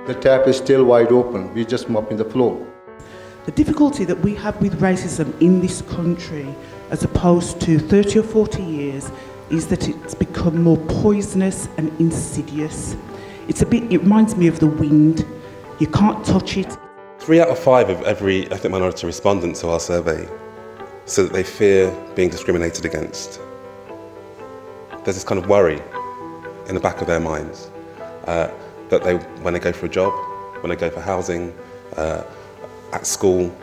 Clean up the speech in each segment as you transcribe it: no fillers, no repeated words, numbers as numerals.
The tap is still wide open, we're just mopping the floor. The difficulty that we have with racism in this country, as opposed to 30 or 40 years, is that it's become more poisonous and insidious. It reminds me of the wind. You can't touch it. 3 out of 5 of every ethnic minority respondent to our survey said that they fear being discriminated against. There's this kind of worry in the back of their minds that when they go for a job, when they go for housing, at school,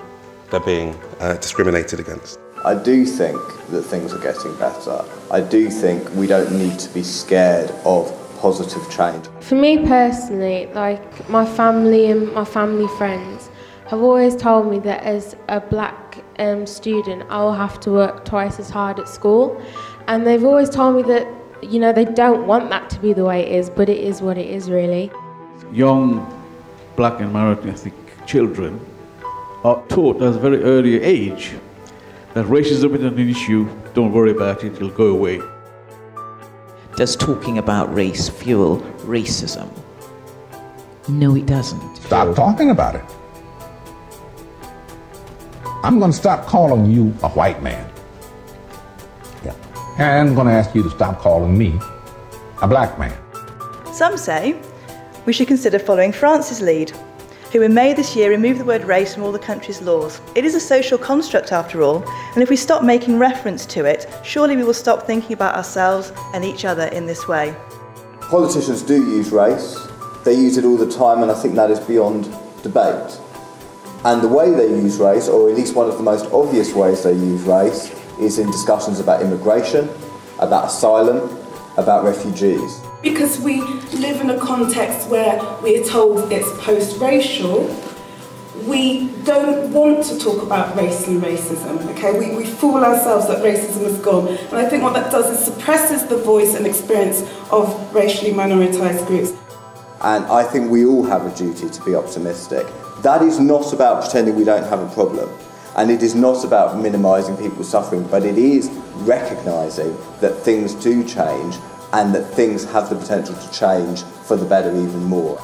they're being discriminated against. I do think that things are getting better. I do think we don't need to be scared of positive change. For me personally, like my family and my family friends have always told me that as a black student, I'll have to work twice as hard at school. And they've always told me that, you know, they don't want that to be the way it is, but it is what it is, really. Young black and minority ethnic children are taught at a very early age that racism isn't an issue, don't worry about it, it'll go away. Does talking about race fuel racism? No, it doesn't. Stop talking about it. I'm going to stop calling you a white man. Yeah. And I'm going to ask you to stop calling me a black man. Some say we should consider following France's lead, who in May this year removed the word race from all the country's laws. It is a social construct after all, and if we stop making reference to it, surely we will stop thinking about ourselves and each other in this way. Politicians do use race. They use it all the time, and I think that is beyond debate. And the way they use race, or at least one of the most obvious ways they use race, is in discussions about immigration, about asylum, about refugees. Because we live in a context where we're told it's post-racial, we don't want to talk about race and racism, okay? We fool ourselves that racism is gone. And I think what that does is suppresses the voice and experience of racially minoritized groups. And I think we all have a duty to be optimistic. That is not about pretending we don't have a problem. And it is not about minimising people's suffering, but it is recognising that things do change and that things have the potential to change for the better even more.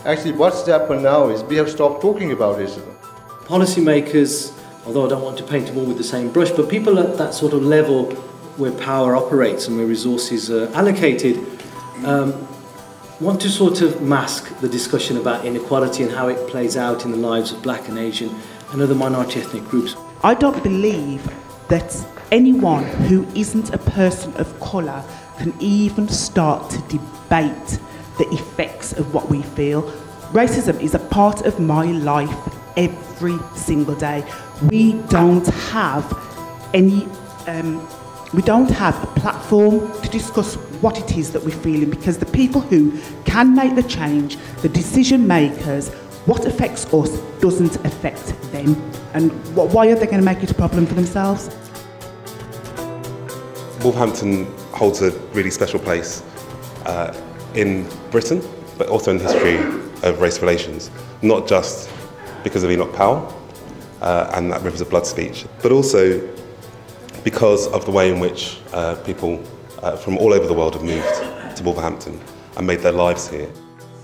Actually, what's happened now is we have stopped talking about racism. Policymakers, although I don't want to paint them all with the same brush, but people at that sort of level where power operates and where resources are allocated, want to sort of mask the discussion about inequality and how it plays out in the lives of black and Asian and other minority ethnic groups. I don't believe that anyone who isn't a person of colour can even start to debate the effects of what we feel. Racism is a part of my life every single day. We don't have a platform to discuss what it is that we're feeling, because the people who can make the change, the decision makers, what affects us doesn't affect them. And why are they going to make it a problem for themselves? Wolverhampton holds a really special place in Britain, but also in the history of race relations, not just because of Enoch Powell and that Rivers of Blood speech, but also because of the way in which people from all over the world have moved to Wolverhampton and made their lives here.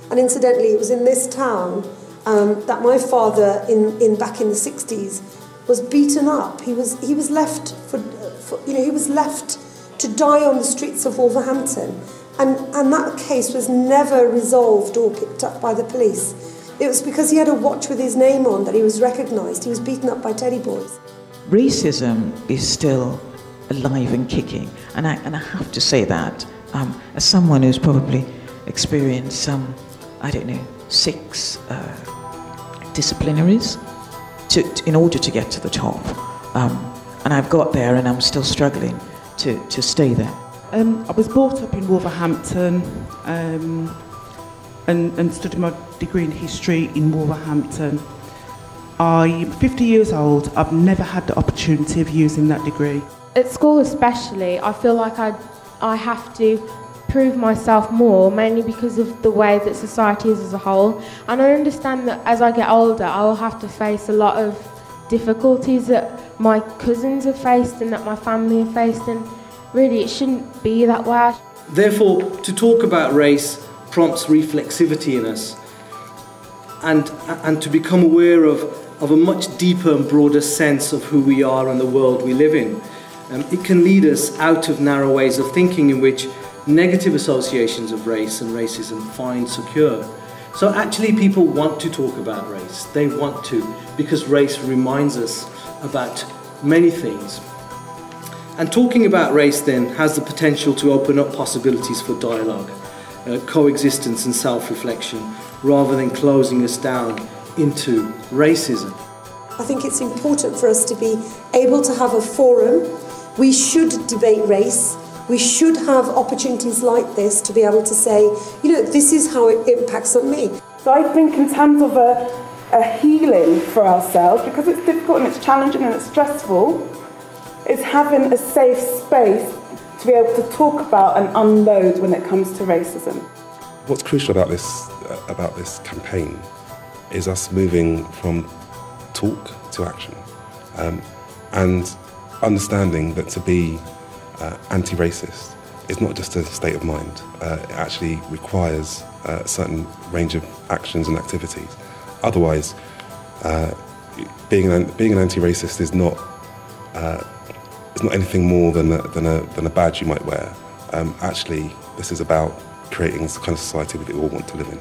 And incidentally, it was in this town that my father, back in the 60s, was beaten up. He was left he was left to die on the streets of Wolverhampton, and that case was never resolved or picked up by the police. It was because he had a watch with his name on that he was recognised. He was beaten up by teddy boys. Racism is still alive and kicking, and I have to say that as someone who's probably experienced some, 6 disciplinaries in order to get to the top, and I've got there and I'm still struggling to stay there. I was brought up in Wolverhampton and studied my degree in history in Wolverhampton. I'm 50 years old. I've never had the opportunity of using that degree. At school especially, I feel like I have to prove myself more, mainly because of the way that society is as a whole. And I understand that as I get older, I will have to face a lot of difficulties that my cousins have faced and that my family have faced, and really it shouldn't be that way. Therefore, to talk about race prompts reflexivity in us, and to become aware of a much deeper and broader sense of who we are and the world we live in. It can lead us out of narrow ways of thinking in which negative associations of race and racism find secure. So actually people want to talk about race. They want to, because race reminds us about many things. And talking about race then has the potential to open up possibilities for dialogue, coexistence and self-reflection, rather than closing us down into racism. I think it's important for us to be able to have a forum. We should debate race. We should have opportunities like this to be able to say, you know, this is how it impacts on me. So I think in terms of a healing for ourselves, because it's difficult and it's challenging and it's stressful, it's having a safe space to be able to talk about and unload when it comes to racism. What's crucial about this campaign is us moving from talk to action, and understanding that to be anti-racist is not just a state of mind. It actually requires a certain range of actions and activities. Otherwise, being an anti-racist is not anything more than a badge you might wear. Actually, this is about creating the kind of society that we all want to live in.